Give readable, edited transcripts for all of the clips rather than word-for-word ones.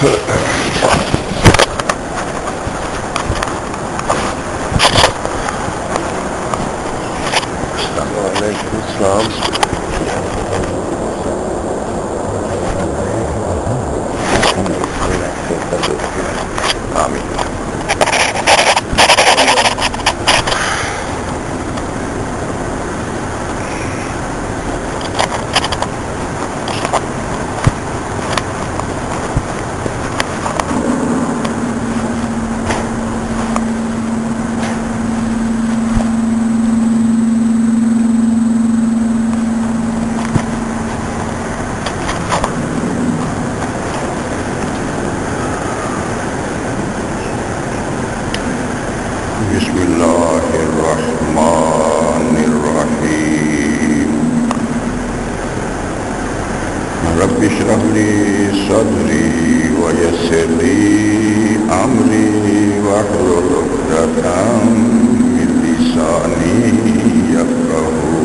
وعلیکم السلام. آمین. بسم اللہ الرحمن الرحیم. رب اشرح لی صدری ویسر لی امری واحلل عقدۃ من لسانی یفقهوا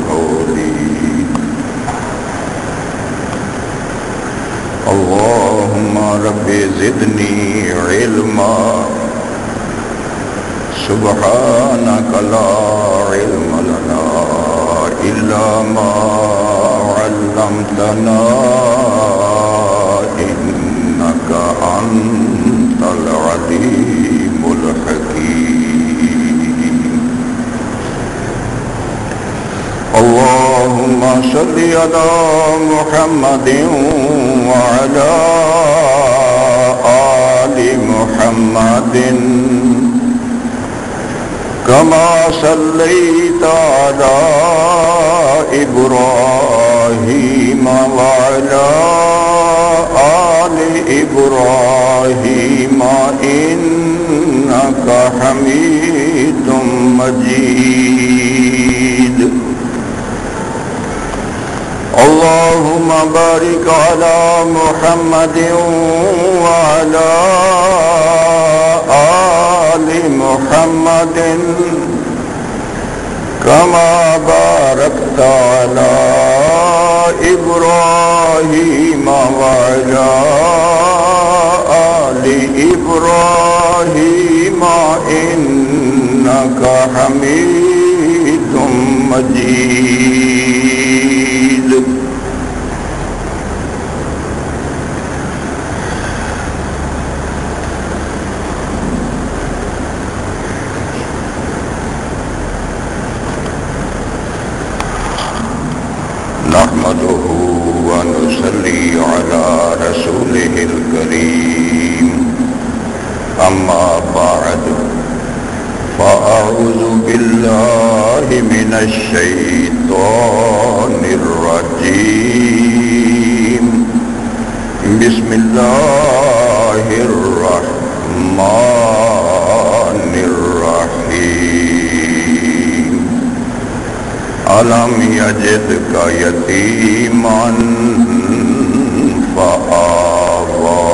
قولی. اللهم رب زدنی علما سبحانك لا علم لنا إلا ما علمتنا إنك أنت العليم الحكيم. اللهم صل على محمد وعلى آل محمد كما صليت على إبراهيم وعلى آل إبراهيم إنك حميد مجيد. اللهم بارك على محمد وعلى آل محمد كما باركت على إبراهيم وعلى آل إبراهيم إنك حميد مجيد. نحمده ونصلي على رسوله الكريم. أما بعد فأعوذ بالله من الشيطان الرجيم. بسم الله الرحمن الرحيم. ألم يجدك يتيما فآوى.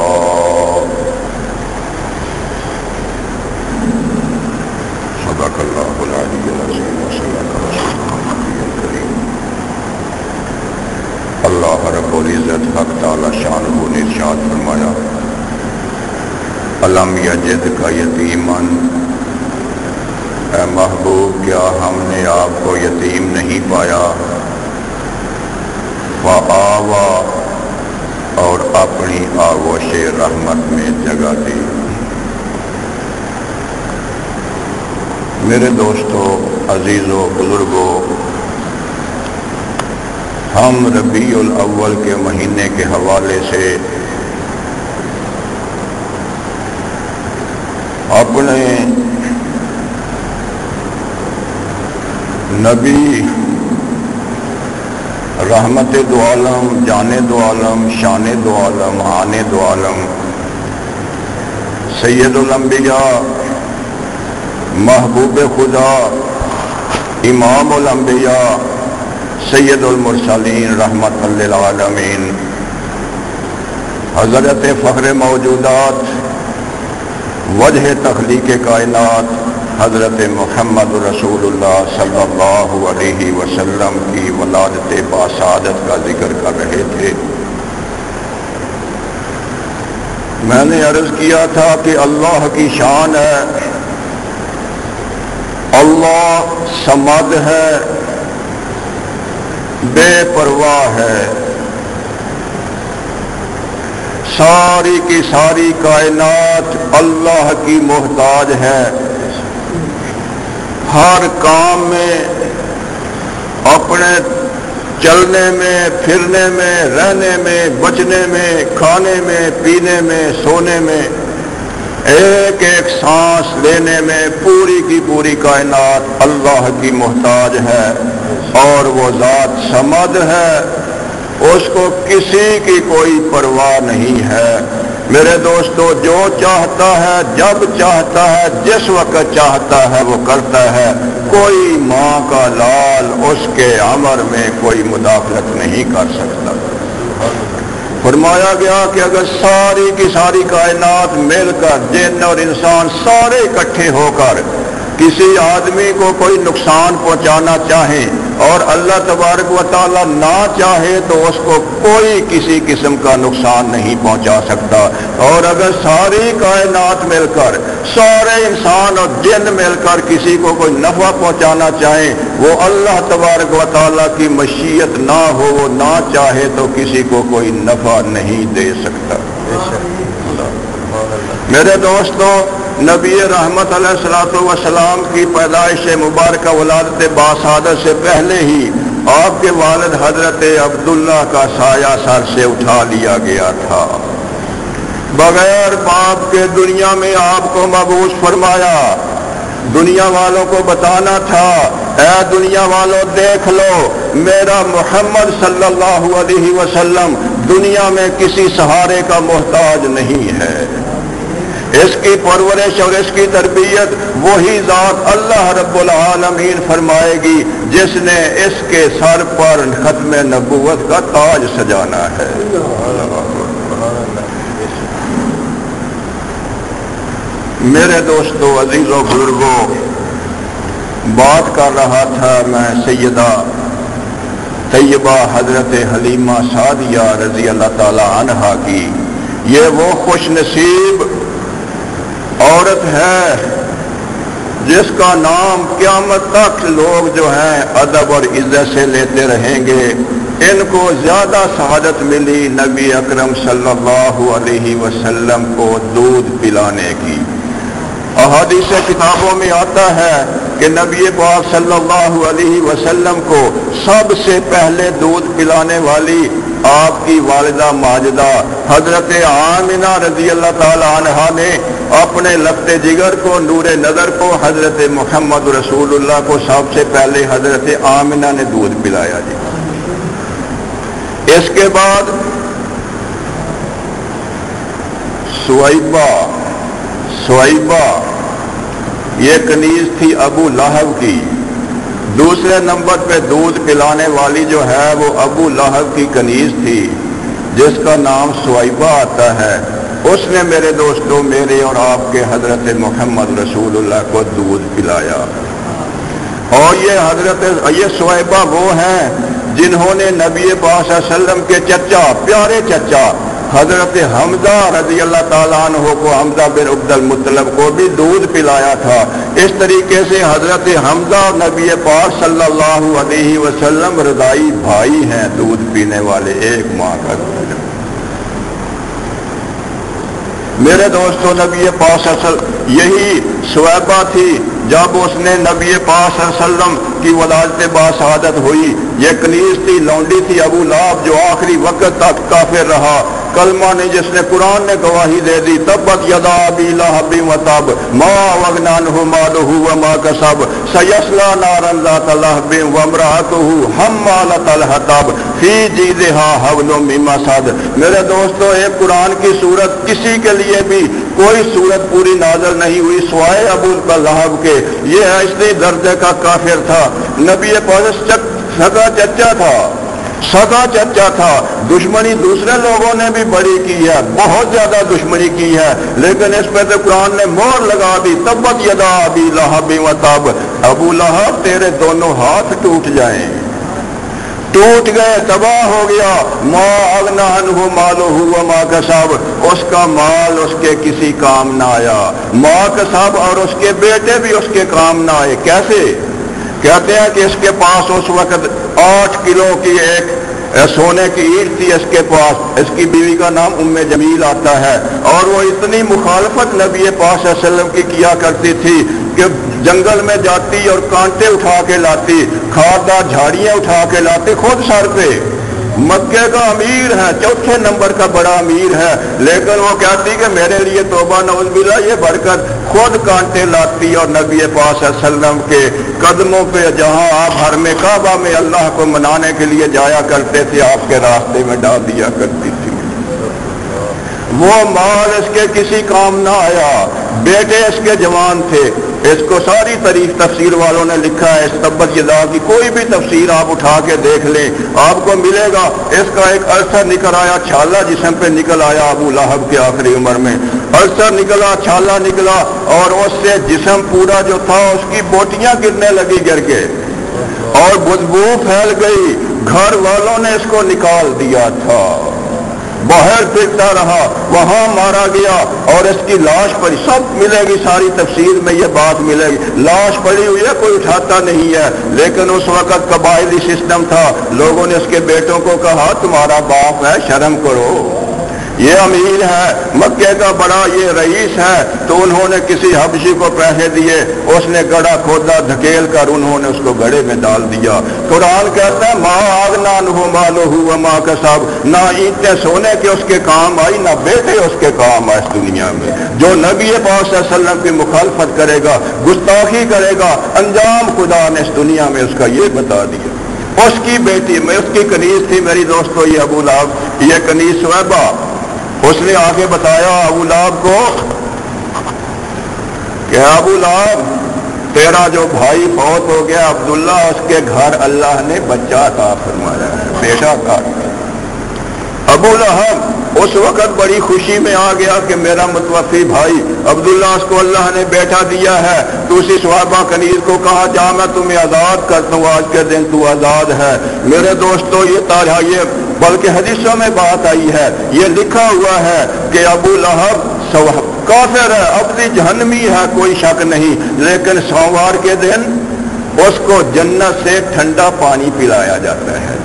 صدق الله العلي العظيم وصدق رسوله النبي الكريم. اللہ رب العزت حق تعالی شانہ نے ارشاد فرمایا ألم يجدك يتيما، اے محبوب کیا ہم نے آپ کو یتیم نہیں پایا؟ فآوى، اور اپنی آغوش رحمت میں جگہ دی. میرے دوستو، عزیزو، بزرگو، ہم ربیع الاول کے مہینے کے حوالے سے اپنے نبی رحمت دو عالم، جان دو عالم، شان دو عالم، آن دو عالم، سید الانبیاء، محبوب خدا، امام الانبیاء، سید المرسلین، رحمت للعالمین، حضرت فخر موجودات، وجہ تخلیق کائنات، حضرت محمد رسول اللہ صلی اللہ علیہ وسلم کی ولادت باسعادت کا ذکر کر رہے تھے. میں نے عرض کیا تھا کہ اللہ کی شان ہے، اللہ صمد ہے، بے پرواہ ہے، ساری کی ساری کائنات اللہ کی محتاج ہے، ہر کام میں، اپنے چلنے میں، پھرنے میں، رہنے میں، بچنے میں، کھانے میں، پینے میں، سونے میں، ایک ایک سانس لینے میں پوری کی پوری کائنات اللہ کی محتاج ہے، اور وہ ذات صمد ہے، اس کو کسی کی کوئی پرواہ نہیں ہے۔ میرے دوستو، جو چاہتا ہے، جب چاہتا ہے، جس وقت چاہتا ہے وہ کرتا ہے، کوئی ماں کا لال اس کے امر میں کوئی مداخلت نہیں کر سکتا۔ فرمایا گیا کہ اگر ساری کی ساری کائنات مل کر، جن اور انسان سارے اکٹھے ہو کر کسی آدمی کو کوئی نقصان پہنچانا چاہیں اور اللہ تبارک و تعالی نہ چاہے تو اس کو کوئی کسی قسم کا نقصان نہیں پہنچا سکتا، اور اگر ساری کائنات مل کر، سارے انسان اور جن مل کر کسی کو کوئی نفع پہنچانا چاہیں، وہ اللہ تبارک و تعالی کی مشیت نہ ہو، وہ نہ چاہے تو کسی کو کوئی نفع نہیں دے سکتا۔ میرے دوستو، نبی رحمت علیہ الصلوۃ والسلام کی پیدائش مبارکہ ولادت باسعادت سے پہلے ہی آپ کے والد حضرت عبداللہ کا سایہ سر سے اٹھا لیا گیا تھا۔ بغیر باپ کے دنیا میں آپ کو مبعوث فرمایا، دنیا والوں کو بتانا تھا، اے دنیا والوں دیکھ لو، میرا محمد صلی اللہ علیہ وسلم دنیا میں کسی سہارے کا محتاج نہیں ہے۔ اس کی پرورش اور اس کی تربیت وہی ذات اللہ رب العالمین فرمائے گی جس نے اس کے سر پر ختم نبوت کا تاج سجانا ہے۔ میرے دوستو، عزیزو، بزرگوں، بات کر رہا تھا میں سیدہ طیبہ حضرت حلیمہ سعدیہ رضی اللہ تعالی عنہا کی۔ یہ وہ خوش نصیب عورت ہے جس کا نام قیامت تک لوگ جو ہیں ادب اور عزت سے لیتے رہیں گے۔ ان کو زیادہ سعادت ملی نبی اکرم صلی اللہ علیہ وسلم کو دودھ پلانے کی۔ احادیث کتابوں میں آتا ہے کہ نبی پاک صلی اللہ علیہ وسلم کو سب سے پہلے دودھ پلانے والی آپ کی والدہ ماجدہ حضرت آمنہ رضی اللہ تعالی عنہا نے اپنے لفتے جگر کو، نور نظر کو، حضرت محمد رسول اللہ کو سب سے پہلے حضرت آمنہ نے دودھ پلایا جی۔ اس کے بعد سویبہ یہ کنیز تھی ابو لہب کی۔ دوسرے نمبر پہ دودھ پلانے والی جو ہے وہ ابو لہب کی کنیز تھی جس کا نام سویبہ آتا ہے۔ اس نے میرے دوستوں میرے اور آپ کے حضرت محمد رسول اللہ کو دودھ پلایا، اور یہ سویبہ وہ ہیں جنہوں نے نبی پاک صلی اللہ علیہ وسلم کے چچا، پیارے چچا حضرت حمزہ رضی اللہ تعالیٰ عنہ کو، حمزہ بن عبد المطلب کو بھی دودھ پلایا تھا۔ اس طریقے سے حضرت حمزہ اور نبی پاک صلی اللہ علیہ وسلم رضائی بھائی ہیں، دودھ پینے والے، ایک ماں کا دودھ۔ میرے دوستوں، نبی پاک صلی اللہ علیہ وسلم، یہی سویبہ تھی جب اس نے نبی پاک صلی اللہ علیہ وسلم کی ولادت باسعادت ہوئی۔ یہ کنیز تھی، لونڈی تھی ابو لہب جو آخری وقت تک کافر رہا، کلمہ نے جس نے قرآن نے گواہی دے دی، تبت یدا ابی لہب وتب ما اغنی عنہ مالہ وما کسب سیصلی نارا ذات لہب وامرأتہ حمالۃ الحطب فی جیدہا حبل من مسد۔ میرے دوستو، ایک قرآن کی سورت کسی کے لیے بھی کوئی سورت پوری نازل نہیں ہوئی سوائے ابو لہب کے۔ یہ اس درجے کا کافر تھا، نبی پاک سگا چچا تھا۔ دشمنی دوسرے لوگوں نے بھی بڑی کی ہے، بہت زیادہ دشمنی کی ہے، لیکن اس پہ تو قرآن نے مہر لگا دی، تبت یدا ابی لہب وتب، ابو لہب تیرے دونوں ہاتھ ٹوٹ جائیں۔ ٹوٹ گئے، تباہ ہو گیا۔ ما اغنی عنہ مالہ وما کسب، اس کا مال اس کے کسی کام نہ آیا، ما کسب، اور اس کے بیٹے بھی اس کے کام نہ آئے۔ کیسے؟ کہتے ہیں کہ اس کے پاس اس وقت 8 کلو کی ایک سونے کی اینٹ تھی اس کے پاس، اس کی بیوی کا نام ام جمیل آتا ہے، اور وہ اتنی مخالفت نبی پاک صلی اللہ علیہ وسلم کی کیا کرتی تھی کہ جنگل میں جاتی اور کانٹے اٹھا کے لاتی، کھاردار جھاڑیاں اٹھا کے لاتی خود سر پہ۔ مکے کا امیر ہے، 4 نمبر کا بڑا امیر ہے، لیکن وہ کہتی کہ میرے لیے توبہ نعوذ باللہ یہ برکت، خود کانٹے لاتی اور نبی پاک صلی اللہ علیہ وسلم کے قدموں پہ، جہاں آپ حرم کعبہ میں اللہ کو منانے کے لیے جایا کرتے تھے، آپ کے راستے میں ڈال دیا کرتی تھی۔ وہ مال اس کے کسی کام نہ آیا، بیٹے اس کے جوان تھے۔ اس کو ساری تاریخ تفسیر والوں نے لکھا ہے، اس تبت یدا کی کوئی بھی تفسیر آپ اٹھا کے دیکھ لیں، آپ کو ملے گا اس کا ایک ارسر نکل آیا، چھالا جسم پہ نکل آیا ابو لہب کے آخری عمر میں، ارسر نکلا، چھالا نکلا، اور اس سے جسم پورا جو تھا اس کی بوٹیاں گرنے لگی گر کے، اور بدبو پھیل گئی، گھر والوں نے اس کو نکال دیا تھا، باہر پھرتا رہا، وہاں مارا گیا، اور اس کی لاش پڑی، سب ملے گی ساری تفسیر میں یہ بات ملے گی، لاش پڑی ہوئی ہے، کوئی اٹھاتا نہیں ہے، لیکن اس وقت قبائلی سسٹم تھا، لوگوں نے اس کے بیٹوں کو کہا تمہارا باپ ہے، شرم کرو، یہ امیر ہے، مکے کا بڑا یہ رئیس ہے، تو انہوں نے کسی حبشی کو پیسے دیے، اس نے گڑھا کھودا، دھکیل کر انہوں نے اس کو گڑھے میں ڈال دیا۔ قرآن کہتا ہے ما اغنی عنہ مالہ وما کسب، نہ اینٹیں سونے کے اس کے کام آئی، نہ بیٹے اس کے کام آئے اس دنیا میں۔ جو نبی پاک صلی اللہ علیہ وسلم کی مخالفت کرے گا، گستاخی کرے گا، انجام خدا نے اس دنیا میں اس کا یہ بتا دیا۔ اس کی بیٹی میں، اس کی کنیز تھی میری دوستو، یہ ابو لہب، یہ کنیز صہیبہ، اس نے آگے بتایا ابو لہب کو کہ ابو لہب تیرا جو بھائی فوت ہو گیا عبداللہ، اس کے گھر اللہ نے بچہ عطا فرمایا ہے، بیٹا عطا۔ ابو لہب اس وقت بڑی خوشی میں آ گیا کہ میرا متوفی بھائی عبداللہ، اس کو اللہ نے بیٹا دیا ہے، تو اسی صحابہ کنیز کو کہا جا میں تمہیں آزاد کرتا ہوں، آج کے دن تو آزاد ہے۔ میرے دوستو یہ بلکہ حدیثوں میں بات آئی ہے، یہ لکھا ہوا ہے کہ ابو لہب کافر ہے، ابدی جہنمی ہے، کوئی شک نہیں، لیکن سوموار کے دن اس کو جنت سے ٹھنڈا پانی پلایا جاتا ہے۔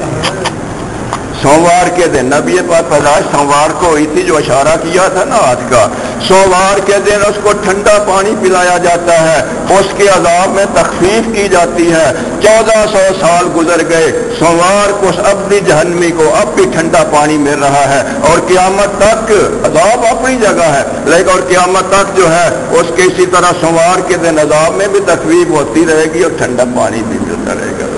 سوموار کے دن نبی پاک پیدائش سوموار کو ہوئی تھی، جو اشارہ کیا تھا نا ہاتھ کا، سوموار کے دن اس کو ٹھنڈا پانی پلایا جاتا ہے، اس کے عذاب میں تخفیف کی جاتی ہے۔ 1400 سال گزر گئے، سوموار کو اس ابدی جہنمی کو اب بھی ٹھنڈا پانی مل رہا ہے، اور قیامت تک عذاب اپنی جگہ ہے، لیکن اور قیامت تک جو ہے اس کے اسی طرح سوموار کے دن عذاب میں بھی تخفیف ہوتی رہے گی اور ٹھنڈا پانی بھی ملتا رہے گا۔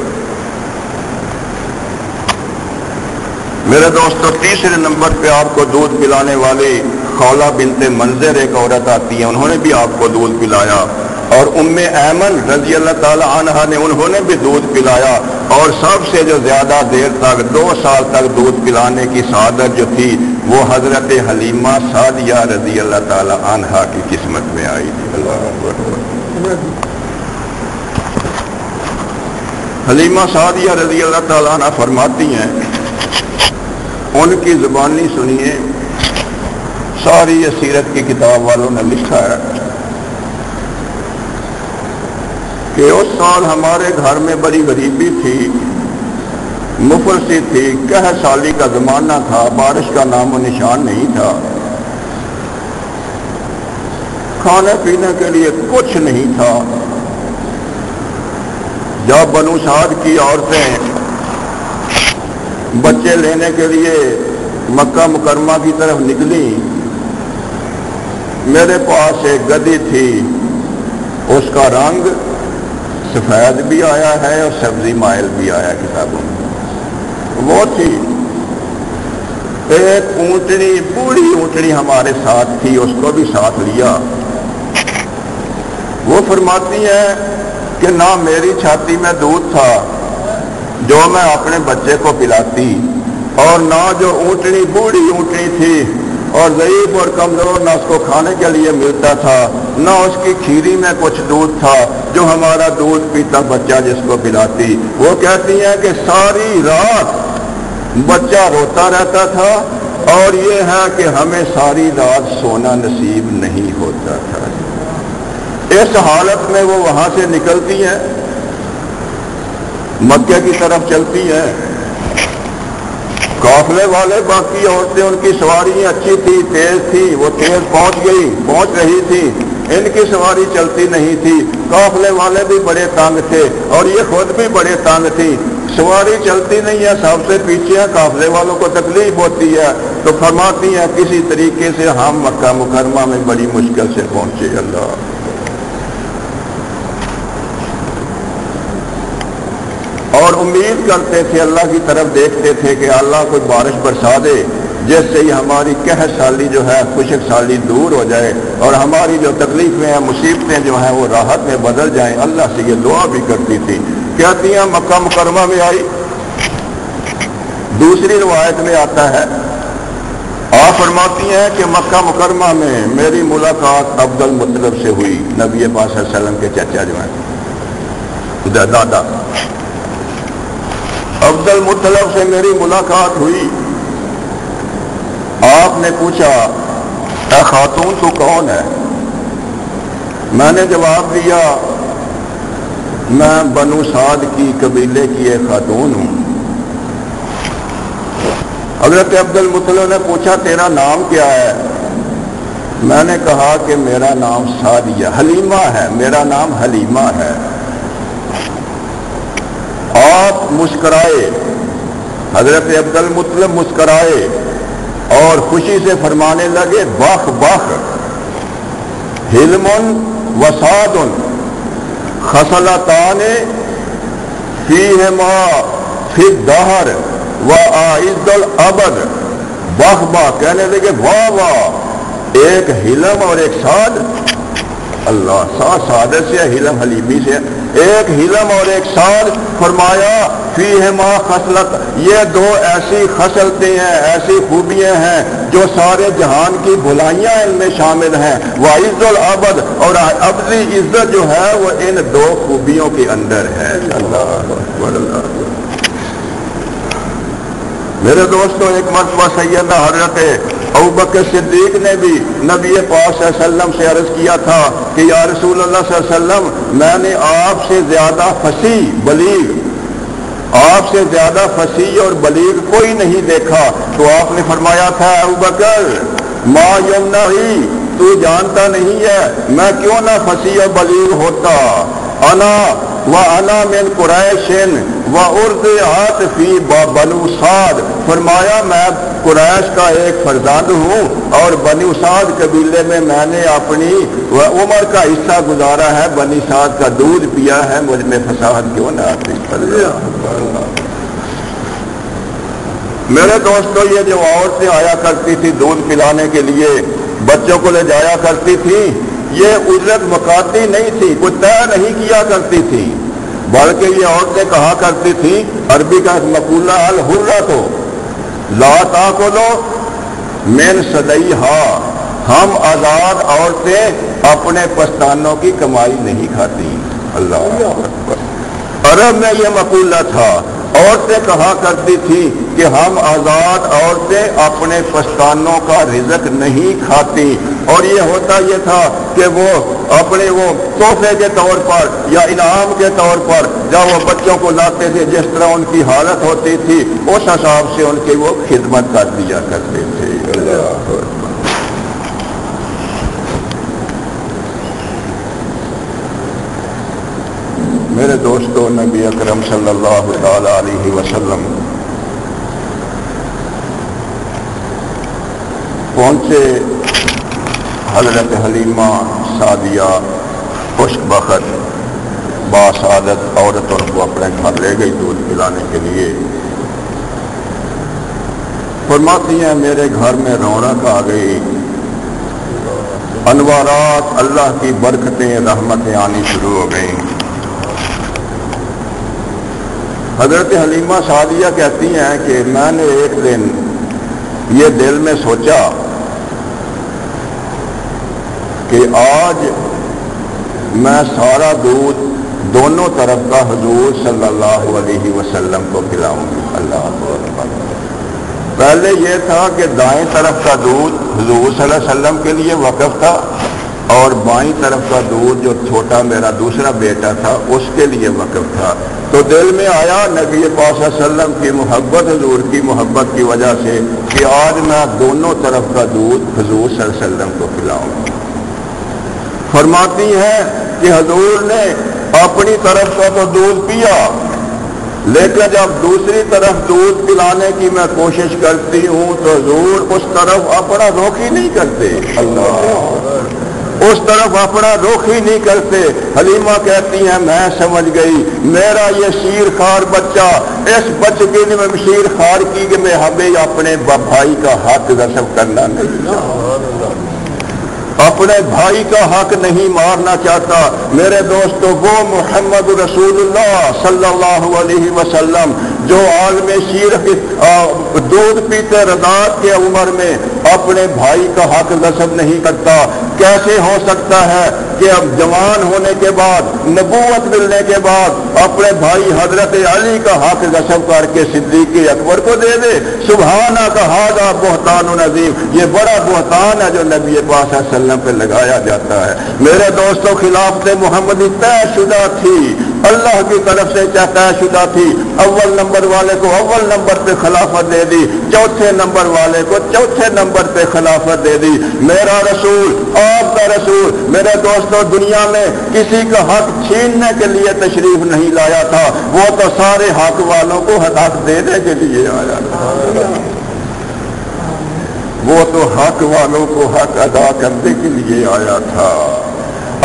میرے دوستو تیسرے نمبر پہ آپ کو دودھ پلانے والی خولہ بنت منذر ایک عورت آتی ہے، انہوں نے بھی آپ کو دودھ پلایا، اور ام ایمن رضی اللہ تعالی عنہا نے انہوں نے بھی دودھ پلایا، اور سب سے جو زیادہ دیر تک 2 سال تک دودھ پلانے کی سعادت جو تھی وہ حضرت حلیمہ سعدیہ رضی اللہ تعالی عنہا کی قسمت میں آئی تھی۔ اللہ اکبر۔ حلیمہ سعدیہ رضی اللہ تعالی عنہا فرماتی ہیں، ان کی زبانی سنیے، ساری یہ سیرت کی کتاب والوں نے لکھا ہے کہ اس سال ہمارے گھر میں بڑی غریبی تھی، مفلسی تھی، قحط سالی کا زمانہ تھا، بارش کا نام و نشان نہیں تھا، کھانے پینے کے لیے کچھ نہیں تھا۔ جب بنو سعد کی عورتیں بچے لینے کے لیے مکہ مکرمہ کی طرف نکلی، میرے پاس ایک گدی تھی، اس کا رنگ سفید بھی آیا ہے اور سبزی مائل بھی آیا کتابوں میں، وہ تھی۔ ایک اونٹنی، بوڑھی اونٹنی ہمارے ساتھ تھی، اس کو بھی ساتھ لیا۔ وہ فرماتی ہے کہ نہ میری چھاتی میں دودھ تھا جو میں اپنے بچے کو پلاتی، اور نہ جو اونٹنی، بوڑھی اونٹنی تھی، اور ضعیف اور کمزور، نہ اس کو کھانے کے لیے ملتا تھا، نہ اس کی کھیری میں کچھ دودھ تھا جو ہمارا دودھ پیتا بچہ جس کو پلاتی۔ وہ کہتی ہیں کہ ساری رات بچہ روتا رہتا تھا، اور یہ ہے کہ ہمیں ساری رات سونا نصیب نہیں ہوتا تھا۔ اس حالت میں وہ وہاں سے نکلتی ہیں، مکے کی طرف چلتی ہیں۔ قافلے والے باقی عورتیں، ان کی سواری اچھی تھی، تیز تھی، وہ تیز پہنچ رہی تھی، ان کی سواری چلتی نہیں تھی۔ قافلے والے بھی بڑے تنگ تھے اور یہ خود بھی بڑے تنگ تھی، سواری چلتی نہیں ہے، سب سے پیچھے ہے، قافلے والوں کو تکلیف ہوتی ہے، تو فرماتی ہیں کسی طریقے سے ہم مکہ مکرمہ میں بڑی مشکل سے پہنچے۔ اللہ، اور امید کرتے تھے، اللہ کی طرف دیکھتے تھے کہ اللہ کوئی بارش برسا دے جس سے ہماری قحط سالی جو ہے، خشک سالی دور ہو جائے، اور ہماری جو تکلیفیں ہیں، مصیبتیں جو ہیں وہ راحت میں بدل جائیں۔ اللہ سے یہ دعا بھی کرتی تھی۔ کہتی ہیں مکہ مکرمہ میں آئی۔ دوسری روایت میں آتا ہے، آپ فرماتی ہیں کہ مکہ مکرمہ میں میری ملاقات عبد المطلب سے ہوئی، نبی پاک صلی اللہ علیہ وسلم کے چچا جو ہیں، دادا عبد المطلب سے میری ملاقات ہوئی۔ آپ نے پوچھا اے خاتون تو کون ہے؟ میں نے جواب دیا میں بنو سعد کی قبیلے کی ایک خاتون ہوں۔ حضرت عبد المطلب نے پوچھا تیرا نام کیا ہے؟ میں نے کہا کہ میرا نام سعدیہ حلیمہ ہے، میرا نام حلیمہ ہے۔ آپ مسکرائے، حضرت عبد المطلب مسکرائے اور خوشی سے فرمانے لگے بخ بخ، حلم وسعد خصلتان فیہما فی الدہر وعائد الابد۔ بخ بخ کہنے لگے واہ واہ، ایک حلم اور ایک سعد، اللہ سعادت سے، حلم حلیمی سے، ایک حلم اور ایک سعد، فرمایا فیہما خصلت، یہ دو ایسی خصلتیں ہیں، ایسی خوبیاں ہیں جو سارے جہان کی بھلائیاں ان میں شامل ہیں، وعز العبد، اور ابدی عزت جو ہے وہ ان دو خوبیوں کے اندر ہے۔ اللہ اکبر، اللہ اکبر۔ میرے دوستوں، ایک مرتبہ سیدنا حضرت ابوبکر صدیق نے بھی نبی پاک صلی اللہ علیہ وسلم سے عرض کیا تھا کہ یا رسول اللہ صلی اللہ علیہ وسلم، میں نے آپ سے زیادہ فصیح بلیغ، آپ سے زیادہ فصیح اور بلیغ کوئی نہیں دیکھا۔ تو آپ نے فرمایا تھا ابوبکر ما یمنعی، تو جانتا نہیں ہے میں کیوں نہ فصیح اور بلیغ ہوتا، انا من قریش و ارضعت فی بنو سعد، فرمایا میں قریش کا ایک فرزند ہوں اور بنو سعد قبیلے میں نے اپنی عمر کا حصہ گزارا ہے، بنی سعد کا دودھ پیا ہے، مجھ میں فصاحت کیوں نہ آتی۔ میرے دوستو، یہ جو عورتیں آیا کرتی تھی دودھ پلانے کے لیے، بچوں کو لے جایا کرتی تھی، یہ اجرت مقاتی نہیں تھی، کوئی طے نہیں کیا کرتی تھی، بلکہ یہ عورتیں کہا کرتی تھی، عربی کا ایک مقولہ الحرۃ لا تاکلو من صدیہا، ہم آزاد عورتیں اپنے پستانوں کی کمائی نہیں کھاتی۔ اللہ اکبر۔ عرب میں یہ مقولہ تھا، عورتیں کہا کرتی تھی کہ ہم آزاد عورتیں اپنے پستانوں کا رزق نہیں کھاتی، اور یہ ہوتا یہ تھا کہ وہ اپنے وہ تحفے کے طور پر یا انعام کے طور پر جب وہ بچوں کو لاتے تھے، جس طرح ان کی حالت ہوتی تھی اس حساب سے ان کی وہ خدمت کر دیا کرتے تھے۔ میرے دوستو، نبی اکرم صلی اللہ تعالی علیہ وسلم پہنچے، حضرت حلیمہ سعدیہ خوش بخت باسعادت عورت ان کو اپنے گھر لے گئی دودھ پلانے کے لیے۔ فرماتی ہیں میرے گھر میں رونق آ گئی، انوارات، اللہ کی برکتیں، رحمتیں آنی شروع ہو گئیں۔ حضرت حلیمہ سعدیہ کہتی ہیں کہ میں نے ایک دن یہ دل میں سوچا کہ آج میں سارا دودھ دونوں طرف کا حضور صلی اللہ علیہ وسلم کو پلاؤں گی. اللہ اکبر. پہلے یہ تھا کہ دائیں طرف کا دودھ حضور صلی اللہ علیہ وسلم کے لیے وقف تھا اور بائیں طرف کا دودھ جو چھوٹا میرا دوسرا بیٹا تھا اس کے لیے وقف تھا. تو دل میں آیا نبی پاک صلی اللہ علیہ وسلم کی محبت، حضور کی محبت کی وجہ سے کہ آج میں دونوں طرف کا دودھ حضور صلی اللہ علیہ وسلم کو پلاؤں گا. فرماتی ہیں کہ حضور نے اپنی طرف کا تو دودھ پیا، لیکن جب دوسری طرف دودھ پلانے کی میں کوشش کرتی ہوں تو حضور اس طرف اپنا رخ ہی نہیں کرتے. اللہ، اس طرف اپنا رخ ہی نہیں کرتے. حلیمہ کہتی ہیں میں سمجھ گئی میرا یہ شیر خوار بچہ، اس بچے کے لیے میں شیر خوار کی کہ میں ہمیں اپنے بھائی کا حق غصب کرنا نہیں چاہتا، اپنے بھائی کا حق نہیں مارنا چاہتا. میرے دوستو، وہ محمد رسول اللہ صلی اللہ علیہ وسلم جو عالم شیر دودھ پیتے رضاعت کے عمر میں اپنے بھائی کا حق غصب نہیں کرتا، کیسے ہو سکتا ہے کہ اب جوان ہونے کے بعد، نبوت ملنے کے بعد اپنے بھائی حضرت علی کا حق غصب کر کے صدیق اکبر کو دے دے؟ سبحانہ کا ھذا بہتان عظیم. یہ بڑا بہتان ہے جو نبی پاک صلی اللہ علیہ وسلم پہ لگایا جاتا ہے. میرے دوستوں، خلافت محمدی طے شدہ تھی، اللہ کی طرف سے طے شدہ تھی. اول نمبر والے کو اول نمبر پہ خلافت دے دی، چوتھے نمبر والے کو چوتھے نمبر پہ خلافت دے دی. میرا رسول، آپ کا رسول، میرے دوستوں، دنیا میں کسی کا حق چھیننے کے لیے تشریف نہیں لایا تھا، وہ تو سارے حق والوں کو حق دینے کے لیے آیا تھا. وہ تو حق والوں کو حق ادا کرنے کے لیے آیا تھا.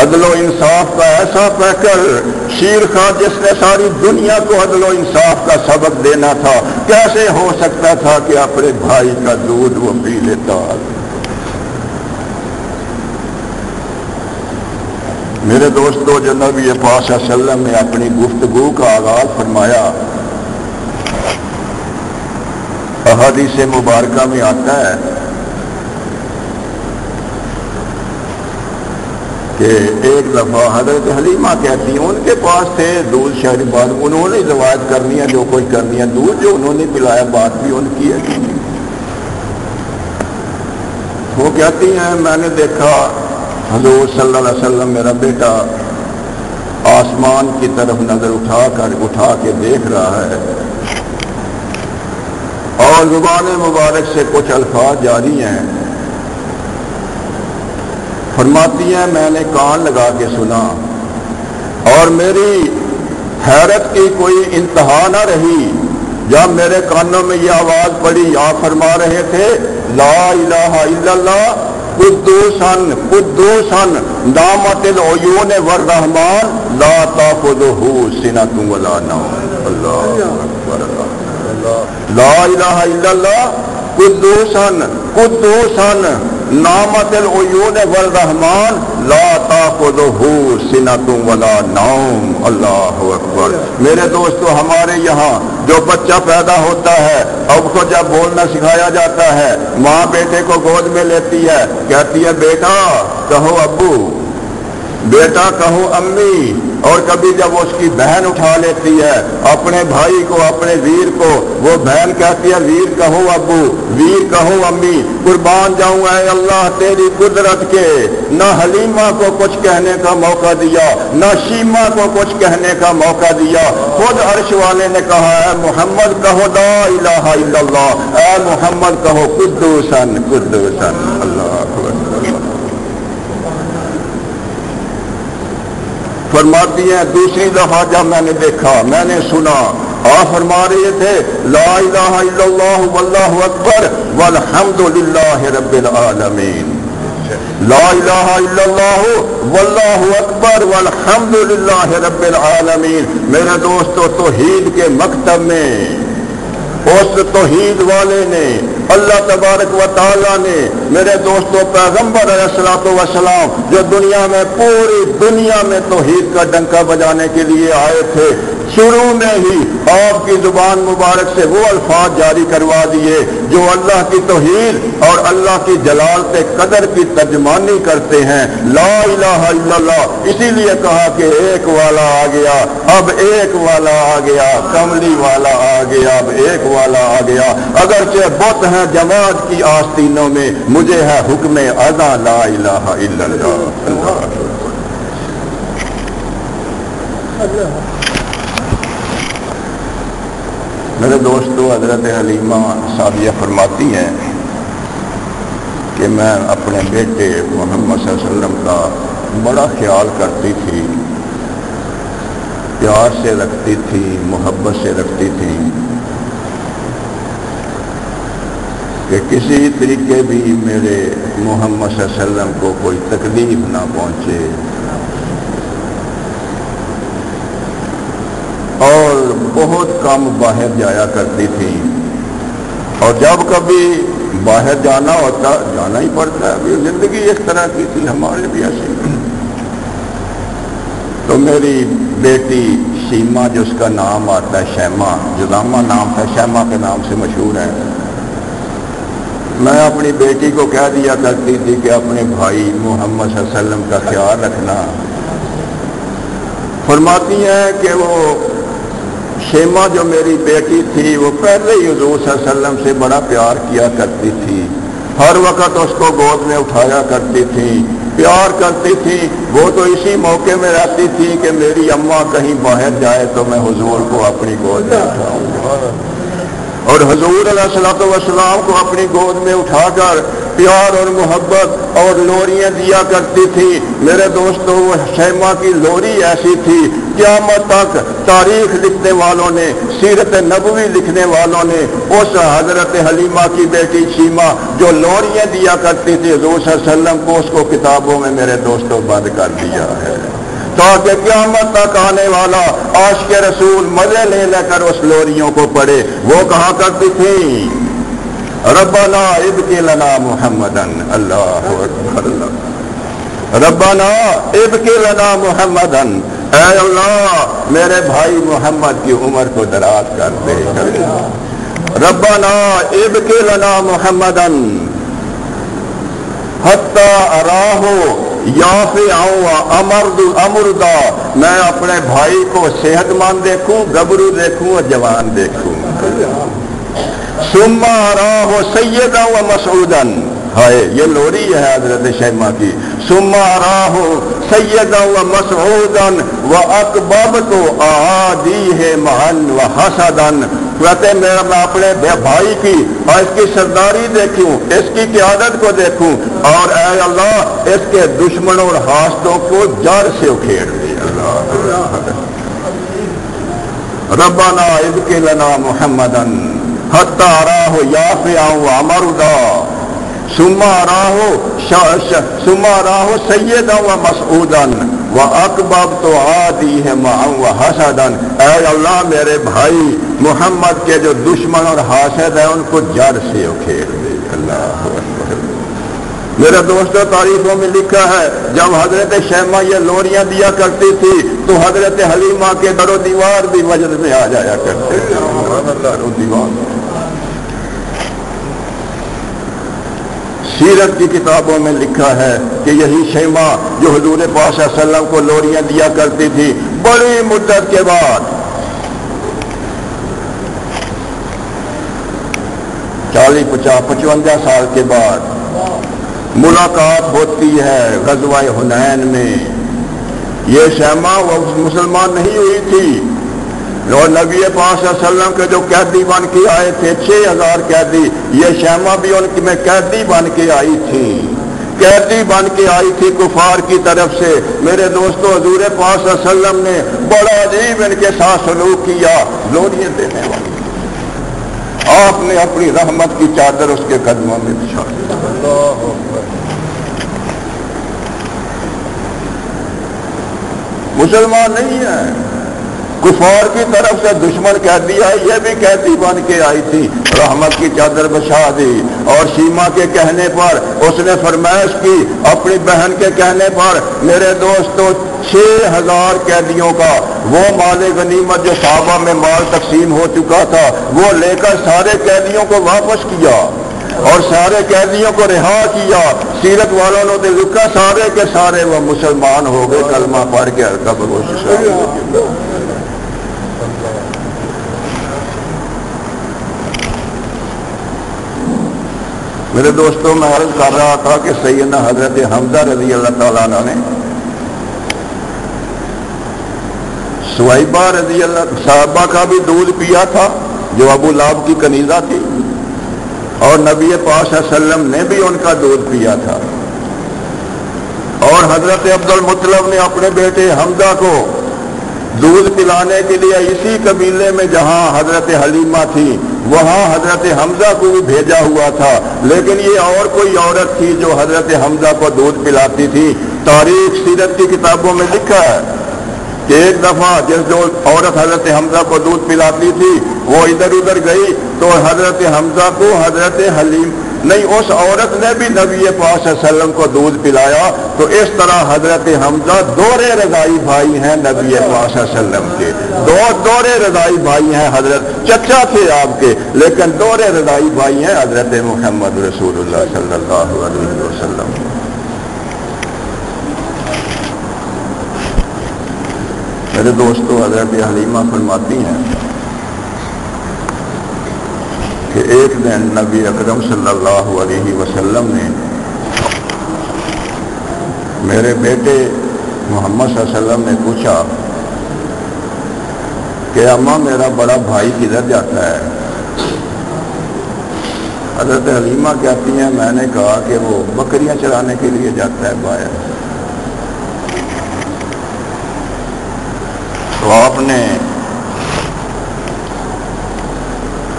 عدل و انصاف کا ایسا پیکر، شیر خان جس نے ساری دنیا کو عدل و انصاف کا سبق دینا تھا، کیسے ہو سکتا تھا کہ اپنے بھائی کا دودھ وہ پی لیتا؟ میرے دوستو، جو نبی پاک صلی اللہ علیہ وسلم نے اپنی گفتگو کا آغاز فرمایا، احادیث مبارکہ میں آتا ہے کہ ایک دفعہ حضرت حلیمہ کہتی ہیں ان کے پاس تھے دودھ شہری بات، انہوں نے روایت کرنی ہے جو کوئی کرنی ہے، دودھ جو انہوں نے پلایا بات بھی ان کی ہے. وہ کہتی ہیں میں نے دیکھا حضور صلی اللہ علیہ وسلم، میرا بیٹا آسمان کی طرف نظر اٹھا کے دیکھ رہا ہے اور زبان مبارک سے کچھ الفاظ جاری ہیں. فرماتی ہیں میں نے کان لگا کے سنا اور میری حیرت کی کوئی انتہا نہ رہی جب میرے کانوں میں یہ آواز پڑی. آپ فرما رہے تھے لا الہ الا اللہ قدوسن قدوسن نعمت العیون والرحمن لا تاخذہ سنۃ ولا نوم. اللہ اکبر. لا الہ الا اللہ قدوسن قدوسن نعمت العیون والرحمن لا تاخذہ سنۃ ولا نوم. اللہ اکبر. میرے دوستو، ہمارے یہاں جو بچہ پیدا ہوتا ہے اب کو جب بولنا سکھایا جاتا ہے، ماں بیٹے کو گود میں لیتی ہے، کہتی ہے بیٹا کہو ابو، بیٹا کہو امی. اور کبھی جب اس کی بہن اٹھا لیتی ہے اپنے بھائی کو، اپنے ویر کو، وہ بہن کہتی ہے ویر کہو ابو، ویر کہو امی. قربان جاؤں اے اللہ تیری قدرت کے، نہ حلیمہ کو کچھ کہنے کا موقع دیا، نہ شیمہ کو کچھ کہنے کا موقع دیا. خود عرش والے نے کہا اے محمد کہو لا الہ الا اللہ، اے محمد کہو قدوسن قدوسن. اللہ اکبر. فرماتی ہیں دوسری دفعہ جب میں نے دیکھا، میں نے سنا، آپ فرما رہے تھے لا الہ الا اللہ واللہ اکبر والحمد للہ رب العالمین. لا الہ الا اللہ واللہ اکبر والحمد للہ رب العالمین. میرے دوستو، توحید کے مکتب میں اس توحید والے نے، اللہ تبارک و تعالیٰ نے، میرے دوستو پیغمبر علیہ الصلوۃ والسلام جو دنیا میں، پوری دنیا میں توحید کا ڈنکا بجانے کے لیے آئے تھے، شروع میں ہی آپ کی زبان مبارک سے وہ الفاظ جاری کروا دیے جو اللہ کی توحید اور اللہ کی جلالت قدر کی ترجمانی کرتے ہیں، لا الہ الا اللہ۔ اسی لیے کہا کہ ایک والا آ گیا، اب ایک والا آ گیا، کملی والا آ گیا، اب ایک والا آ گیا۔ اگرچہ بت ہیں جماعت کی آستینوں میں، مجھے ہے حکم اذاں لا الہ الا اللہ۔ میرے دوستو، حضرت حلیمہ سعدیہ فرماتی ہیں کہ میں اپنے بیٹے محمد صلی اللہ علیہ وسلم کا بڑا خیال کرتی تھی، پیار سے رکھتی تھی، محبت سے رکھتی تھی کہ کسی طریقے بھی میرے محمد صلی اللہ علیہ وسلم کو کوئی تکلیف نہ پہنچے، اور بہت کم باہر جایا کرتی تھی، اور جب کبھی باہر جانا ہوتا، جانا ہی پڑتا ہے، ابھی زندگی اس طرح کی تھی ہمارے بھی ایسی، تو میری بیٹی شیما، جو اس کا نام آتا ہے شیما، جدامہ نام تھا، شیما کے نام سے مشہور ہے، میں اپنی بیٹی کو کہہ دیا کرتی تھی کہ اپنے بھائی محمد صلی اللہ علیہ وسلم کا خیال رکھنا۔ فرماتی ہیں کہ وہ شیما جو میری بیٹی تھی وہ پہلے ہی حضور صلی اللہ علیہ وسلم سے بڑا پیار کیا کرتی تھی، ہر وقت اس کو گود میں اٹھایا کرتی تھی، پیار کرتی تھی۔ وہ تو اسی موقع میں رہتی تھی کہ میری اماں کہیں باہر جائے تو میں حضور کو اپنی گود میں اٹھاؤں، اور حضور علیہ الصلوۃ والسلام کو اپنی گود میں اٹھا کر پیار اور محبت اور لوریاں دیا کرتی تھی۔ میرے دوستو، وہ شیما کی لوری ایسی تھی، قیامت تک تاریخ لکھنے والوں نے، سیرت نبوی لکھنے والوں نے اس حضرت حلیمہ کی بیٹی شیما جو لوریاں دیا کرتی تھی حضور صلی اللہ علیہ وسلم کو، اس کو کتابوں میں میرے دوستو بند کر دیا ہے، تاکہ قیامت تک آنے والا عاشق رسول مزے لے لے کر اس لوریوں کو پڑھے۔ وہ کہا کرتی تھی، ربنا ابقِ لنا محمدن، اللہ اکبر، ربنا ابقِ لنا محمدن، اے اللہ میرے بھائی محمد کی عمر کو دراز کر دے، ربنا ابقِ لنا محمدن حتی اراہ یافعا امردا، میں اپنے بھائی کو صحت مند دیکھوں، گبرو دیکھوں اور جوان دیکھوں، ثم اراہ سیدا و مسعودا، ہائے یہ لوری ہے حضرت شیما کی، ثم اراہ سیدا و مسعودا و اکببت اعادیہ معن و حسدا، کہتے میں اپنے بھائی کی اور اس کی سرداری دیکھوں، اس کی قیادت کو دیکھوں، اور اے اللہ اس کے دشمنوں اور حاسدوں کو جڑ سے اکھیڑ دے۔ ربنا ابقِ لنا محمدن حتی اراہ یافعا امردا ثم اراہ سیدا و مسعودا و اکببت عادیہ معا و حسدا، اے اللہ میرے بھائی محمد کے جو دشمن اور حاسد ہیں ان کو جڑ سے اکھیڑ دے۔ اللہ اکبر۔ میرے دوستوں، تاریخوں میں لکھا ہے جب حضرت شیما یہ لوریاں دیا کرتی تھی تو حضرت حلیمہ کے در و دیوار بھی وجد میں آ جایا کرتے تھے، در و دیوار۔ سیرت کی کتابوں میں لکھا ہے کہ یہی شیما جو حضور پاک صلی اللہ علیہ وسلم کو لوریاں دیا کرتی تھی، بڑی مدت کے بعد 40-50-55 سال کے بعد ملاقات ہوتی ہے غزوہ حنین میں۔ یہ شیما وہ مسلمان نہیں ہوئی تھی، اور نبی پاک صلی اللہ علیہ وسلم کے جو قیدی بن کے آئے تھے 6000 قیدی، یہ شیما بھی ان میں قیدی بن کے آئی تھی، قیدی بن کے آئی تھی کفار کی طرف سے۔ میرے دوستو، حضور پاک صلی اللہ علیہ وسلم نے بڑا عجیب ان کے ساتھ سلوک کیا، لوریاں دینے والی، آپ نے اپنی رحمت کی چادر اس کے قدموں میں بچھا دی۔ مسلمان نہیں ہے، کفار کی طرف سے دشمن قیدی آئی، یہ بھی قیدی بن کے آئی تھی، رحمت کی چادر بچھا دی، اور شیما کے کہنے پر اس نے فرمائش کی، اپنی بہن کے کہنے پر میرے دوستو 6000 قیدیوں کا وہ مال غنیمت جو صحابہ میں مال تقسیم ہو چکا تھا وہ لے کر سارے قیدیوں کو واپس کیا اور سارے قیدیوں کو رہا کیا۔ سیرت والوں نے لکھا سارے کے سارے وہ مسلمان ہو گئے کلمہ پڑھ کے ہلکا بگوش۔ میرے دوستوں میں عرض کر رہا تھا کہ سیدنا حضرت حمزہ رضی اللہ تعالیٰ عنہ نے سویبہ رضی اللہ صحابہ کا بھی دودھ پیا تھا جو ابو لہب کی کنیزہ تھی، اور نبی پاک صلی اللہ علیہ وسلم نے بھی ان کا دودھ پیا تھا، اور حضرت عبد المطلب نے اپنے بیٹے حمزہ کو دودھ پلانے کے لیے اسی قبیلے میں جہاں حضرت حلیمہ تھی وہاں حضرت حمزہ کو بھی بھیجا ہوا تھا، لیکن یہ اور کوئی عورت تھی جو حضرت حمزہ کو دودھ پلاتی تھی۔ تاریخ سیرت کی کتابوں میں لکھا ہے کہ ایک دفعہ جو عورت حضرت حمزہ کو دودھ پلاتی تھی وہ ادھر ادھر گئی تو حضرت حمزہ کو حضرت حلیم نہیں اس عورت نے بھی نبی پاک صلی اللہ علیہ وسلم کو دودھ پلایا۔ تو اس طرح حضرت حمزہ دورے رضائی بھائی ہیں نبی پاک صلی اللہ علیہ وسلم کے، دورے رضائی بھائی ہیں، حضرت چچا تھے آپ کے لیکن دورے رضائی بھائی ہیں حضرت محمد رسول اللہ صلی اللہ علیہ وسلم۔ میرے دوستو حضرت حلیمہ فرماتی ہیں کہ ایک دن نبی اکرم صلی اللہ علیہ وسلم نے میرے بیٹے محمد صلی اللہ علیہ وسلم نے پوچھا کہ اماں میرا بڑا بھائی کدھر جاتا ہے؟ حضرت حلیمہ کہتی ہیں میں نے کہا کہ وہ بکریاں چرانے کے لیے جاتا ہے باہر۔ تو آپ نے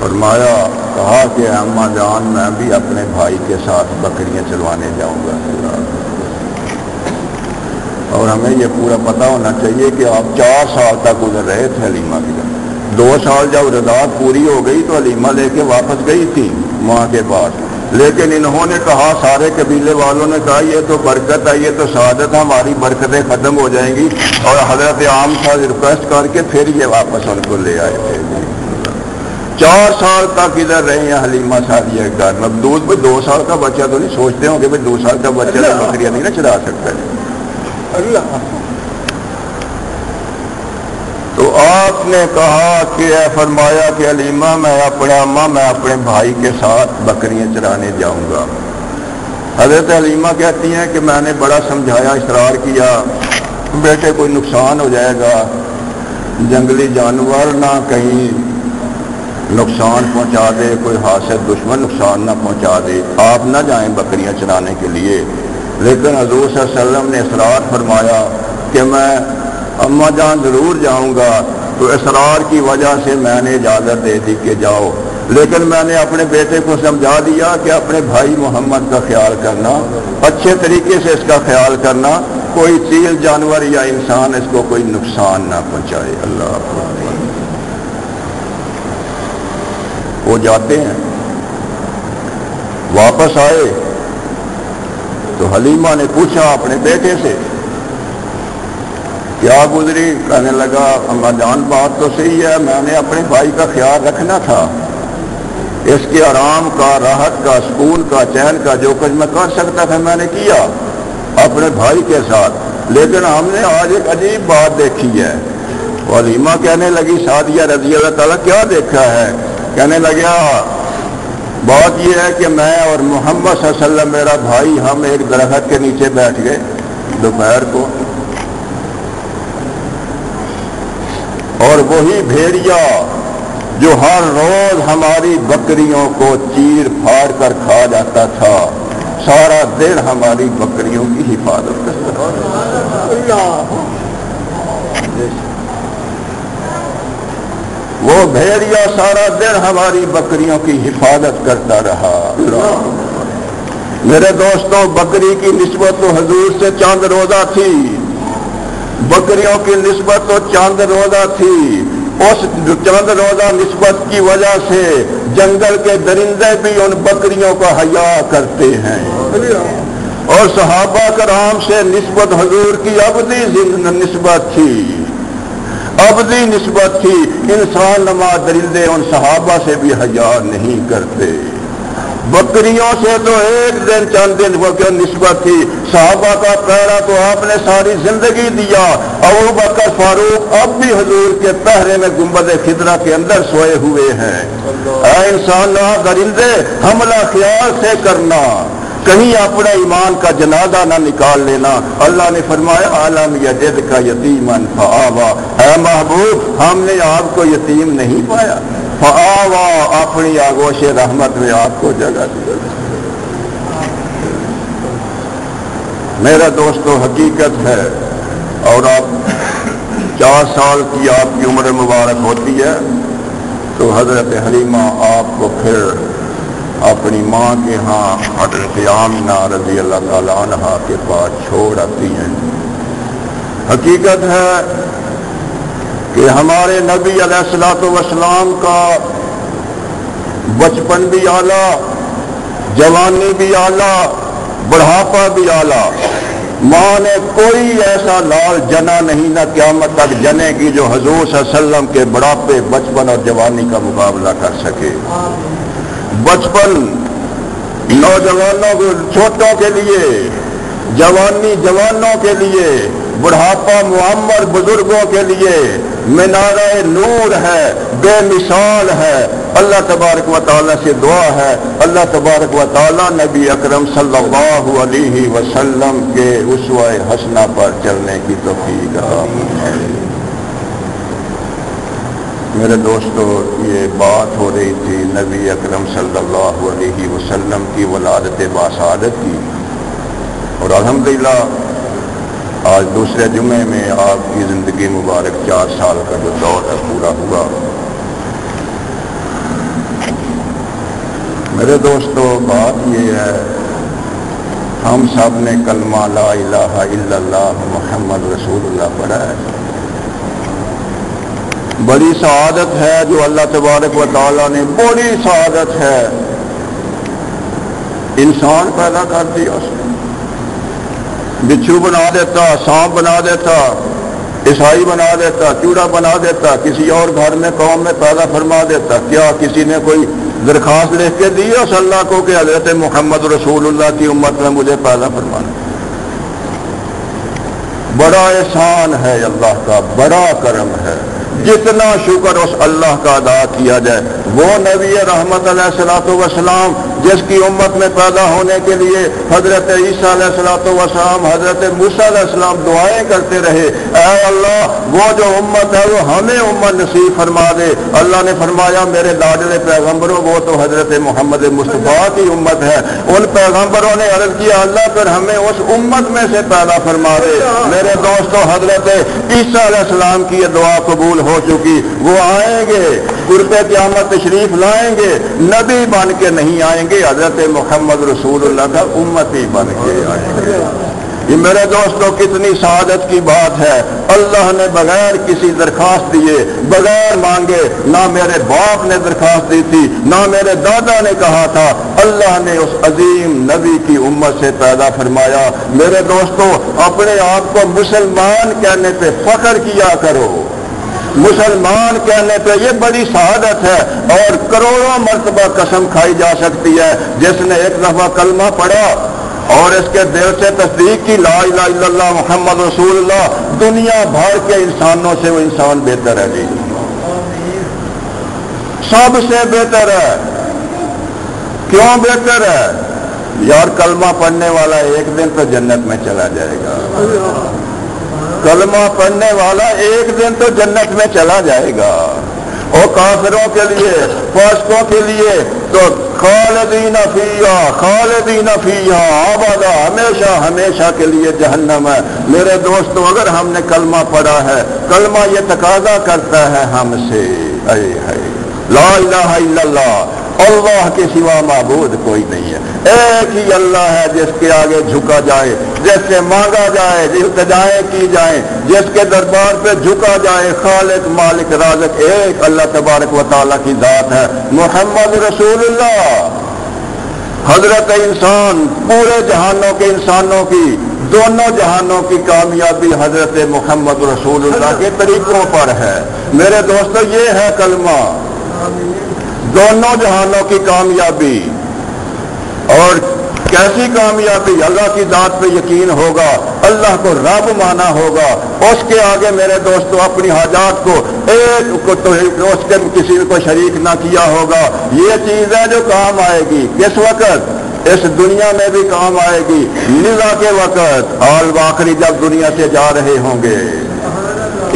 فرمایا کہا کہ اماں جان میں بھی اپنے بھائی کے ساتھ بکریاں چلوانے جاؤں گا، اور ہمیں یہ پورا پتہ ہونا چاہیے کہ آپ 4 سال تک ادھر رہے تھے حلیمہ کی طرف۔ 2 سال جب رضاعت پوری ہو گئی تو حلیمہ لے کے واپس گئی تھی ماں کے پاس، لیکن انہوں نے کہا سارے قبیلے والوں نے کہا یہ تو برکت ہے، یہ تو سعادت ہے، ہماری برکتیں ختم ہو جائیں گی، اور حضرت عام سے ریکویسٹ کر کے پھر یہ واپس ان کو لے آئے تھے۔ 4 سال تک ادھر رہے ہیں حلیمہ سعدیہ کے گھر میں۔ دودھ میں 2 سال کا بچہ تو نہیں سوچتے ہوں کہ 2 سال کا بچہ تو بکریاں نہیں نہ چلا سکتا ہے۔ تو آپ نے کہا کہ فرمایا کہ حلیمہ میں اپنے بھائی کے ساتھ بکریاں چرانے جاؤں گا۔ حضرت حلیمہ کہتی ہیں کہ میں نے بڑا سمجھایا، اصرار کیا، بیٹے کوئی نقصان ہو جائے گا، جنگلی جانور نہ کہیں نقصان پہنچا دے، کوئی حاسد دشمن نقصان نہ پہنچا دے، آپ نہ جائیں بکریاں چرانے کے لیے۔ لیکن حضور صلی اللہ علیہ وسلم نے اصرار فرمایا کہ میں اماں جان ضرور جاؤں گا، تو اصرار کی وجہ سے میں نے اجازت دے دی کہ جاؤ، لیکن میں نے اپنے بیٹے کو سمجھا دیا کہ اپنے بھائی محمد کا خیال کرنا، اچھے طریقے سے اس کا خیال کرنا، کوئی چیل جانور یا انسان اس کو کوئی نقصان نہ پہنچائے۔ اللہ اکبر۔ وہ جاتے ہیں، واپس آئے تو حلیمہ نے پوچھا اپنے بیٹے سے کیا گزری؟ کہنے لگا اماں جان بات تو صحیح ہے، میں نے اپنے بھائی کا خیال رکھنا تھا، اس کے آرام کا، راحت کا، سکون کا، چین کا جو کچھ میں کر سکتا تھا میں نے کیا اپنے بھائی کے ساتھ، لیکن ہم نے آج ایک عجیب بات دیکھی ہے۔ حلیمہ کہنے لگی سعدیہ رضی اللہ تعالیٰ کیا دیکھا ہے؟ کہنے لگا بات یہ ہے کہ میں اور محمد صلی اللہ علیہ وسلم میرا بھائی ہم ایک درخت کے نیچے بیٹھ گئے دوپہر کو، اور وہی بھیڑیا جو ہر روز ہماری بکریوں کو چیر پھاڑ کر کھا جاتا تھا سارا دن ہماری بکریوں کی حفاظت کرتا تھا۔ وہ بھیڑیا سارا دن ہماری بکریوں کی حفاظت کرتا رہا۔ میرے دوستوں بکری کی نسبت تو حضور سے چند روزہ تھی، بکریوں کی نسبت تو چاند روزہ تھی، اس چاند روزہ نسبت کی وجہ سے جنگل کے درندے بھی ان بکریوں کا حیا کرتے ہیں، اور صحابہ کرام سے نسبت حضور کی ابدی نسبت تھی، ابدی نسبت تھی۔ انسان نما درندے ان صحابہ سے بھی حیا نہیں کرتے، بکریوں سے تو ایک دن چند دن وہ کیا نسبت تھی۔ صحابہ کا پہرا تو آپ نے ساری زندگی دیا، ابوبکر فاروق اب بھی حضور کے پہرے میں گنبد خضرا کے اندر سوئے ہوئے ہیں۔ اے انسان درندے، حملہ خیال سے کرنا، کہیں اپنے ایمان کا جنازہ نہ نکال لینا۔ اللہ نے فرمایا عالم یجد کا یتیمن فآوا، اے محبوب ہم نے آپ کو یتیم نہیں پایا، فآوا اپنی آغوش رحمت میں آپ کو جگہ دی۔ میرا دوستو حقیقت ہے، اور آپ 4 سال کی آپ کی عمر مبارک ہوتی ہے تو حضرت حلیمہ آپ کو پھر اپنی ماں کے ہاں حضرت آمنہ رضی اللہ تعالی عنہا کے پاس چھوڑ آتی ہیں۔ حقیقت ہے کہ ہمارے نبی علیہ الصلوۃ والسلام کا بچپن بھی اعلیٰ، جوانی بھی اعلیٰ، بڑھاپا بھی اعلیٰ۔ ماں نے کوئی ایسا لال جنا نہیں نہ قیامت تک جنے گی جو حضور صلی اللہ علیہ وسلم کے بڑھاپے، بچپن اور جوانی کا مقابلہ کر سکے۔ بچپن نوجوانوں کو، چھوٹوں کے لیے، جوانی جوانوں کے لیے، بڑھاپا معمر بزرگوں کے لیے منارہ نور ہے، بے مثال ہے۔ اللہ تبارک و تعالیٰ سے دعا ہے اللہ تبارک و تعالیٰ نبی اکرم صلی اللہ علیہ وسلم کے اسوہ حسنہ پر چلنے کی توفیق عطا فرمائے۔ میرے دوستو، یہ بات ہو رہی تھی نبی اکرم صلی اللہ علیہ وسلم کی ولادت باسعادت کی، اور الحمدللہ آج دوسرے جمعے میں آپ کی زندگی مبارک 4 سال کا جو دور ہے پورا ہوا۔ میرے دوستو، بات یہ ہے، ہم سب نے کلمہ لا الہ الا اللہ محمد رسول اللہ پڑھا ہے۔ بڑی سعادت ہے جو اللہ تبارک و تعالیٰ نے، بڑی سعادت ہے، انسان پیدا کر دیا اس نے۔ بچھو بنا دیتا، سانپ بنا دیتا، عیسائی بنا دیتا، چوڑا بنا دیتا، کسی اور گھر میں قوم میں پیدا فرما دیتا۔ کیا کسی نے کوئی درخواست لکھ کے دی اس اللہ کو کہ حضرت محمد رسول اللہ کی امت میں مجھے پیدا فرمانا؟ بڑا احسان ہے اللہ کا، بڑا کرم ہے۔ جتنا شکر اس اللہ کا ادا کیا جائے۔ وہ نبی رحمت علیہ الصلوۃ والسلام جس کی امت میں پیدا ہونے کے لیے حضرت عیسیٰ علیہ الصلوۃ والسلام، حضرت موسیٰ علیہ السلام دعائیں کرتے رہے، اے اللہ وہ جو امت ہے وہ ہمیں امت نصیب فرما دے۔ اللہ نے فرمایا میرے لاڈلے پیغمبروں، وہ تو حضرت محمد مصطفیٰ کی امت ہے۔ ان پیغمبروں نے عرض کیا اللہ پھر ہمیں اس امت میں سے پیدا فرما دے۔ میرے دوستو، حضرت عیسیٰ علیہ السلام کی یہ دعا قبول ہو چکی۔ وہ آئیں گے، قرب قیامت تشریف لائیں گے، نبی بن کے نہیں آئیں گے، حضرت محمد رسول اللہ کا امتی بن کے آئیں گے۔ یہ میرے دوستوں کتنی سعادت کی بات ہے۔ اللہ نے بغیر کسی درخواست دیے، بغیر مانگے، نہ میرے باپ نے درخواست دی تھی، نہ میرے دادا نے کہا تھا، اللہ نے اس عظیم نبی کی امت سے پیدا فرمایا۔ میرے دوستوں، اپنے آپ کو مسلمان کہنے پہ فخر کیا کرو۔ مسلمان کہنے پہ یہ بڑی سعادت ہے، اور کروڑوں مرتبہ قسم کھائی جا سکتی ہے۔ جس نے ایک دفعہ کلمہ پڑھا اور اس کے دل سے تصدیق کی لا الہ الا اللہ محمد رسول اللہ، دنیا بھر کے انسانوں سے وہ انسان بہتر ہے جی، سب سے بہتر ہے۔ کیوں بہتر ہے؟ یار کلمہ پڑھنے والا ایک دن تو جنت میں چلا جائے گا، کلمہ پڑھنے والا ایک دن تو جنت میں چلا جائے گا۔ اور کافروں کے لیے، فاسقوں کے لیے تو خالدین فیہا، خالدین فیہا ابدا، ہمیشہ ہمیشہ کے لیے جہنم ہے۔ میرے دوستو، اگر ہم نے کلمہ پڑھا ہے، کلمہ یہ تقاضا کرتا ہے ہم سے، اے لا الہ الا اللہ، اللہ کے سوا معبود کوئی نہیں ہے، ایک ہی اللہ ہے جس کے آگے جھکا جائے، جس سے مانگا جائے، التجائیں کی جائیں، جس کے دربار پہ جھکا جائے، خالق مالک رازق ایک اللہ تبارک و تعالیٰ کی ذات ہے، محمد رسول اللہ۔ حضرت انسان پورے جہانوں کے انسانوں کی، دونوں جہانوں کی کامیابی حضرت محمد رسول اللہ کے طریقوں پر ہے۔ میرے دوستو یہ ہے کلمہ، دونوں جہانوں کی کامیابی۔ اور کیسی کامیابی؟ اللہ کی ذات پہ یقین ہوگا، اللہ کو رب مانا ہوگا، اس کے آگے میرے دوستو اپنی حاجات کو ایک کو تو اس کے کسی کو شریک نہ کیا ہوگا۔ یہ چیز ہے جو کام آئے گی کس وقت؟ اس دنیا میں بھی کام آئے گی، نزا کے وقت، حال آخری جب دنیا سے جا رہے ہوں گے۔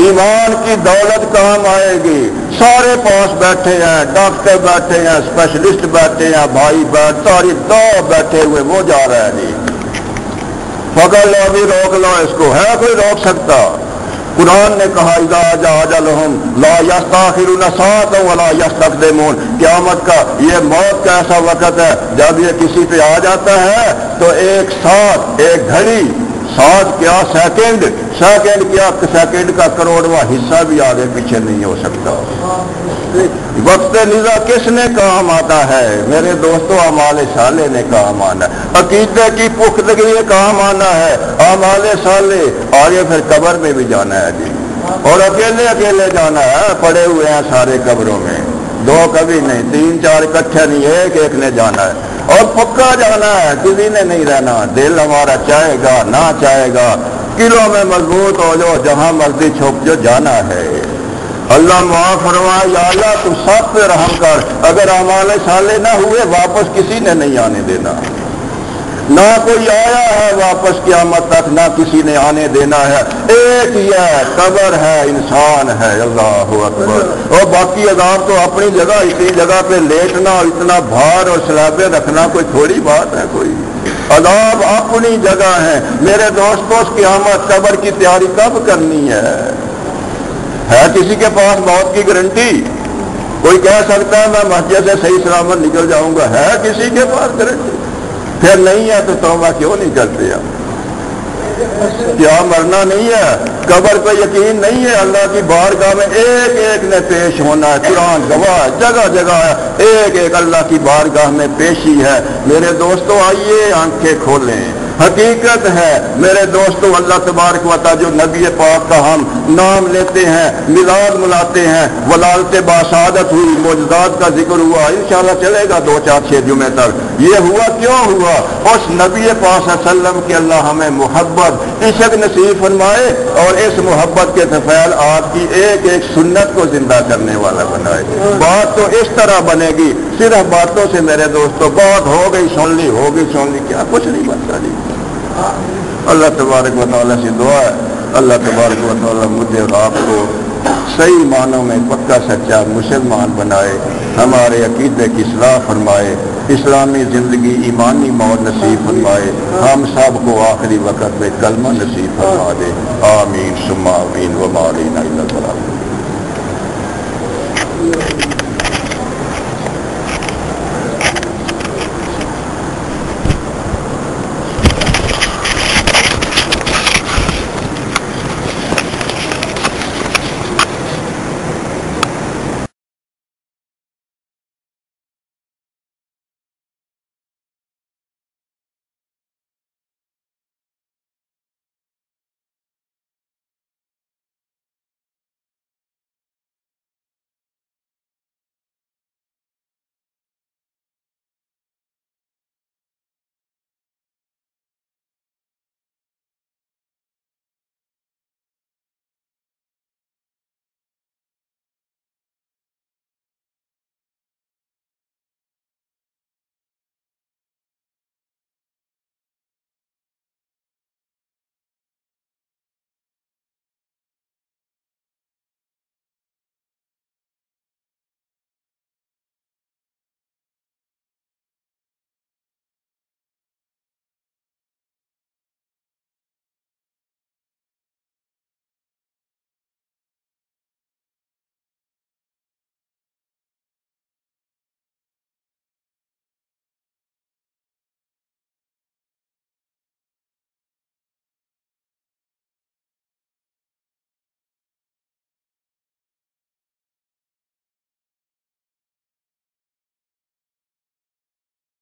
ایمان کی دولت کام آئے گی، سارے پاس بیٹھے ہیں، ڈاکٹر بیٹھے ہیں، اسپیشلسٹ بیٹھے ہیں، بھائی بہن ساری دو بیٹھے ہوئے، وہ جا رہا ہے جی، پکڑ لو بھی، روک لو اس کو، ہے کوئی روک سکتا؟ قرآن نے کہا اذا جاء اجلہم لا یستاخرون ساعۃ ولا یستقدمون، قیامت کا یہ موت کا ایسا وقت ہے جب یہ کسی پہ آ جاتا ہے تو ایک ساتھ، ایک گھڑی، ساتھ کیا سیکنڈ، سیکنڈ کیا سیکنڈ کا کروڑواں حصہ بھی آگے پیچھے نہیں ہو سکتا۔ وقت نزا کس نے کام آتا ہے؟ میرے دوستو اعمال صالح نے کام آنا ہے، عقیدے کی پختگی کام آنا ہے، اعمال صالح۔ آگے پھر قبر میں بھی جانا ہے جی، اور اکیلے اکیلے جانا ہے، پڑے ہوئے ہیں سارے قبروں میں، دو کبھی نہیں، تین چار اکٹھے نہیں، ایک ایک نے جانا ہے، اور پکا جانا ہے، کسی نے نہیں رہنا۔ دل ہمارا چاہے گا نہ چاہے گا، قلعوں میں مضبوط ہو جو، جہاں مرضی چھپ جو، جانا ہے۔ اللہ معاف فرمائے، یا اللہ تو سب پہ رحم کر، اگر اعمال صالح نہ ہوئے واپس کسی نے نہیں آنے دینا، نہ کوئی آیا ہے واپس قیامت تک، نہ کسی نے آنے دینا ہے، ایک ہی ہے، قبر ہے، انسان ہے۔ اللہ اکبر۔ اور باقی عذاب تو اپنی جگہ، اسی جگہ پہ لیٹنا اور اتنا بھار اور سلابے رکھنا کوئی تھوڑی بات ہے، کوئی عذاب اپنی جگہ ہے۔ میرے دوستوں اس قیامت قبر کی تیاری کب کرنی ہے کسی کے پاس موت کی گارنٹی؟ کوئی کہہ سکتا ہے میں مسجد سے صحیح سلامت نکل جاؤں گا؟ ہے کسی کے پاس گارنٹی؟ پھر نہیں ہے تو توبہ کیوں نہیں کرتے؟ کیا مرنا نہیں ہے؟ قبر پہ یقین نہیں ہے؟ اللہ کی بارگاہ میں ایک ایک نے پیش ہونا ہے، قرآن گواہ، جگہ جگہ ایک ایک اللہ کی بارگاہ میں پیشی ہے۔ میرے دوستو آئیے آنکھیں کھولیں، حقیقت ہے میرے دوستو، اللہ تبارک و تعالی جو نبی پاک کا ہم نام لیتے ہیں، میلاد مناتے ہیں، ولادت باسعادت ہوئی، معجزات کا ذکر ہوا، انشاءاللہ چلے گا 2-4-6 جمعے تک۔ یہ ہوا کیوں ہوا؟ اس نبی پاک صلی اللہ علیہ وسلم کے اللہ ہمیں محبت، عشق نصیب فرمائے، اور اس محبت کے طفیل آپ کی ایک ایک سنت کو زندہ کرنے والا بنائے۔ بات تو اس طرح بنے گی، صرف باتوں سے میرے دوستو بات ہو گئی سن لی، ہوگی سن لی، کیا کچھ نہیں بنتا جی۔ اللہ تبارک و تعالیٰ سے دعا ہے، اللہ تبارک و تعالیٰ مجھے اور آپ کو صحیح معنوں میں پکا سچا مسلمان بنائے، ہمارے عقیدے کی اصلاح فرمائے، اسلامی زندگی ایمانی موت نصیب فرمائے، ہم سب کو آخری وقت میں کلمہ نصیب فرما دے، آمین ثم آمین، وما علینا الا البلاغ۔